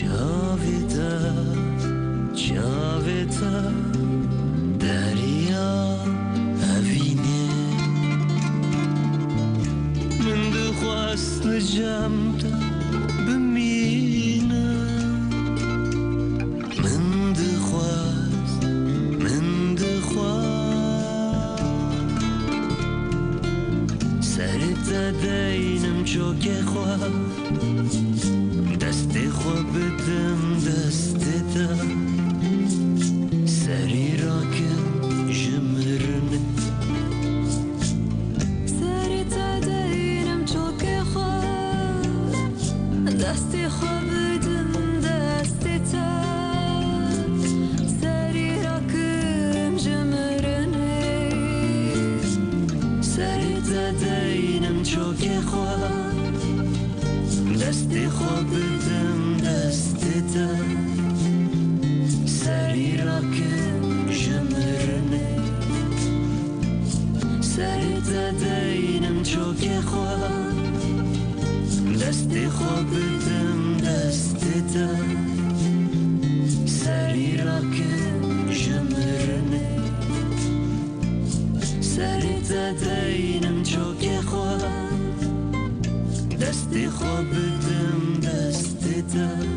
جاویدا جاویدا دریا هوینه من دخواست لجامتا بمینه من دخواست سرتا دینم چوک خواه دستی خواه بدم دستی سری را کن جمرنه سری تا دینم چوک خواه دستی خواه بدم دستی تا سری را کن جمرنه سری تا دینم چوک خواه دستی خواه بدم دستی تا سری را کن جمرنه سری تا دینم چوک خواه دستی خواه بدم دستی تا سری را کن جمرنه سری تا دینم چوک خواه دستی خواه بدم دستی تا